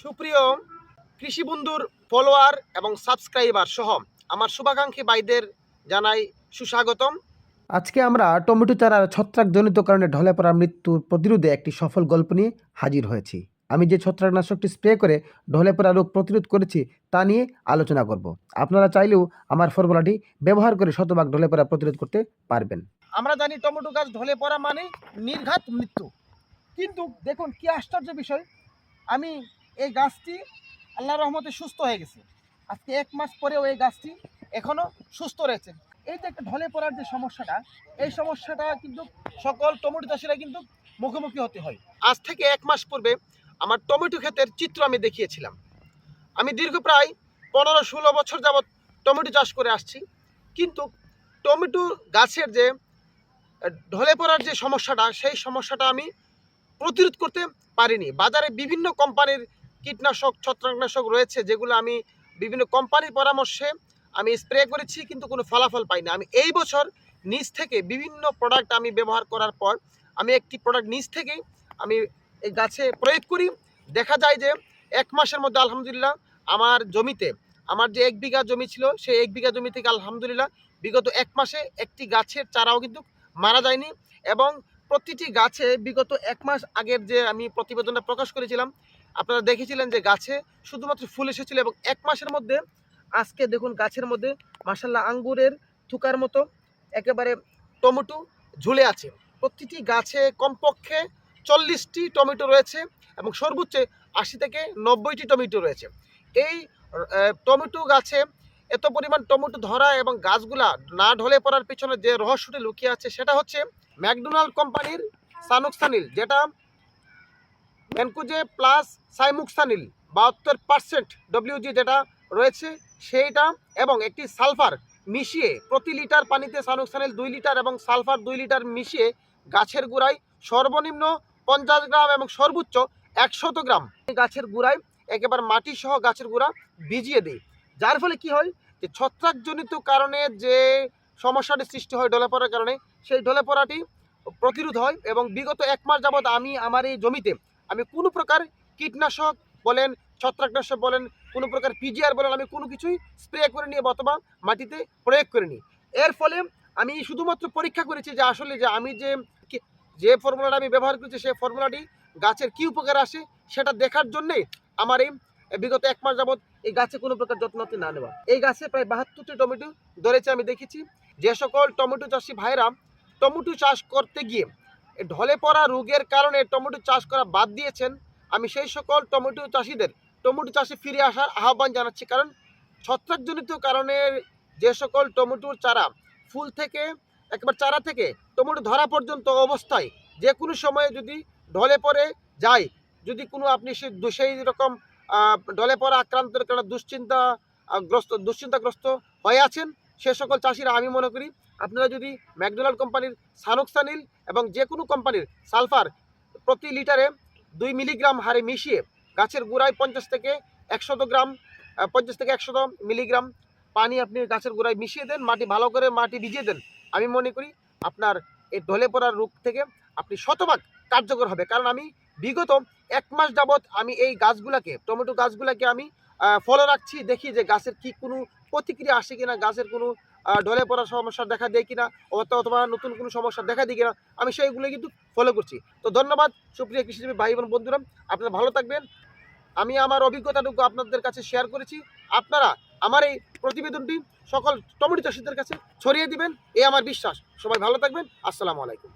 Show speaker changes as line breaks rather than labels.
সুপ্রিয় কৃষি বন্ধুর ফলোয়ার এবং সাবস্ক্রাইবার সহ আমার শুভাকাঙ্ক্ষী ভাইদের জানাই সুস্বাগতম।
আজকে আমরা টমেটো চারার ছত্রাকজনিত কারণে ঢলে পড়া মৃত্যুর প্রতিরোধে একটি সফল গল্প নিয়ে হাজির হয়েছি। আমি যে ছত্রাকনাশকটি স্প্রে করে ঢলে পড়া রোগ প্রতিরোধ করেছি তা নিয়ে আলোচনা করব। আপনারা চাইলেও আমার ফর্মুলাটি ব্যবহার করে শতভাগ ঢলে পড়া প্রতিরোধ করতে পারবেন।
আমরা জানি টমেটো গাছ ঢলে পড়া মানে নির্ঘাত মৃত্যু, কিন্তু দেখুন কি আশ্চর্য বিষয়, আমি এই গাছটি আল্লাহর রহমতে সুস্থ হয়ে গেছে। আজকে 1 মাস পরেও এই গাছটি এখনো সুস্থ রয়েছে। এই যে একটা ঢলে পড়ার যে সমস্যাটা, এই সমস্যাটা কিন্তু সকল টমেটো চাষিরা কিন্তু মুখোমুখি হতে হয়। আজ থেকে 1 মাস পূর্বে আমার টমেটো ক্ষেতের চিত্র আমি দেখিয়েছিলাম। আমি দীর্ঘ প্রায় 15-16 বছর যাবৎ টমেটো চাষ করে আসছি, কিন্তু টমেটো গাছের যে ঢলে পড়ার যে সমস্যাটা, সেই সমস্যাটা আমি প্রতিরোধ করতে পারিনি। বাজারে বিভিন্ন কোম্পানির কীটনাশক, ছত্রাকনাশক রয়েছে, যেগুলো আমি বিভিন্ন কোম্পানির পরামর্শে আমি স্প্রে করেছি, কিন্তু কোনো ফলাফল পাইনি। আমি এই বছর নিজ থেকে বিভিন্ন প্রোডাক্ট আমি ব্যবহার করার পর আমি একটি প্রোডাক্ট নিজ থেকেই আমি এই গাছে প্রয়োগ করি। দেখা যায় যে 1 মাসের মধ্যে আলহামদুলিল্লাহ আমার জমিতে, আমার যে 1 বিঘা জমি ছিল, সেই 1 বিঘা জমি থেকে আলহামদুলিল্লাহ বিগত 1 মাসে একটি গাছের চারাও কিন্তু মারা যায়নি। এবং প্রতিটি গাছে বিগত 1 মাস আগের যে আমি প্রতিবেদনটা প্রকাশ করেছিলাম, আপনারা দেখেছিলেন যে গাছে শুধুমাত্র ফুল এসেছিল, এবং 1 মাসের মধ্যে আজকে দেখুন গাছের মধ্যে মাশাআল্লাহ আঙ্গুরের থুকার মতো একেবারে টমেটো ঝুলে আছে। প্রতিটি গাছে কমপক্ষে 40টি টমেটো রয়েছে এবং সর্বোচ্চ 80 থেকে 90টি টমেটো রয়েছে। এই টমেটো গাছে এত পরিমাণ টমেটো ধরা এবং গাছগুলা না ঢলে পড়ার পেছনে যে রহস্যটি লুকিয়ে আছে, সেটা হচ্ছে ম্যাকডোনাল্ড কোম্পানির সানুক্সানিল, যেটা ম্যানকোজে প্লাস সাইমুক্সানিল 72% ডব্লিউজি যেটা রয়েছে সেইটা, এবং একটি সালফার মিশিয়ে প্রতি লিটার পানিতে সানুক্সানিল 2 লিটার এবং সালফার 2 লিটার মিশিয়ে গাছের গোড়ায় সর্বনিম্ন 50 গ্রাম এবং সর্বোচ্চ 100 গ্রাম গাছের গোড়ায় একেবারে মাটি সহ গাছের গোড়া ভিজিয়ে দিই। যার ফলে কি হয় যে ছত্রাকজনিত কারণে যে সমস্যাটি সৃষ্টি হয় ঢলে পড়ার কারণে, সেই ঢলে পড়াটি প্রতিরোধ হয়। এবং বিগত 1 মাস যাবৎ আমি আমার এই জমিতে আমি কোনো প্রকার কীটনাশক বলেন, ছত্রাকনাশক বলেন, কোনো প্রকার পিজিআর বলেন, আমি কোনো কিছুই স্প্রে করে নিয়ে অথবা মাটিতে প্রয়োগ করিনি। এর ফলে আমি শুধুমাত্র পরীক্ষা করেছি যে আসলে যে আমি যে ফর্মুলাটা আমি ব্যবহার করেছি, সেই ফর্মুলাটি গাছের কী উপকার আসে সেটা দেখার জন্যেই আমার এই বিগত 1 মাস যাবৎ এই গাছে কোনো প্রকার যত্ন না নেওয়া। এই গাছে প্রায় 72টি টমেটো ধরেছে। আমি দেখেছি যে সকল টমেটো চাষি ভাইরা টমেটো চাষ করতে গিয়ে ঢলে পড়া রোগের কারণে টমেটো চাষ করা বাদ দিয়েছেন, আমি সেই সকল টমেটো চাষিদের টমেটো চাষে ফিরে আসার আহ্বান জানাচ্ছি। কারণ ছত্রাকজনিত কারণে যে সকল টমেটোর চারা ফুল থেকে একেবারে চারা থেকে টমেটো ধরা পর্যন্ত অবস্থায় যে কোনো সময়ে যদি ঢলে পড়ে যায়, যদি কোনো আপনি সেই রকম ঢলে পড়া আক্রান্তের কারণে দুশ্চিন্তাগ্রস্ত হয়ে আছেন, সে সকল চাষিরা আমি মনে করি আপনারা যদি ম্যাকডোনাল্ড কোম্পানির সানুক্সানিল এবং যে কোনো কোম্পানির সালফার প্রতি লিটারে 2 মিলিগ্রাম হারে মিশিয়ে গাছের গোড়ায় 50 থেকে 100 মিলিগ্রাম পানি আপনি গাছের গোড়ায় মিশিয়ে দেন, মাটি ভালো করে ভিজিয়ে দেন, আমি মনে করি আপনার এই ঢলে পড়ার রোগ থেকে আপনি শতভাগ কার্যকর হবে। কারণ আমি বিগত 1 মাস যাবৎ আমি এই গাছগুলাকে, টমেটো গাছগুলাকে আমি ফলো রাখছি, দেখি যে গাছের কি কোনো প্রতিক্রিয়া আসে কিনা, গাছের কোনো ঢলে পড়ার সমস্যা দেখা দেয় কিনা, অথবা নতুন কোনো সমস্যা দেখা দিই কিনা, আমি সেইগুলো কিন্তু ফলো করছি। তো ধন্যবাদ সুপ্রিয় কৃষিজীবী ভাই বোন বন্ধুরা, আপনারা ভালো থাকবেন। আমি আমার অভিজ্ঞতাটুকু আপনাদের কাছে শেয়ার করেছি, আপনারা আমার এই প্রতিবেদনটি সকল টমেটো চাষিদের কাছে ছড়িয়ে দিবেন, এই আমার বিশ্বাস। সবাই ভালো থাকবেন। আসসালামু আলাইকুম।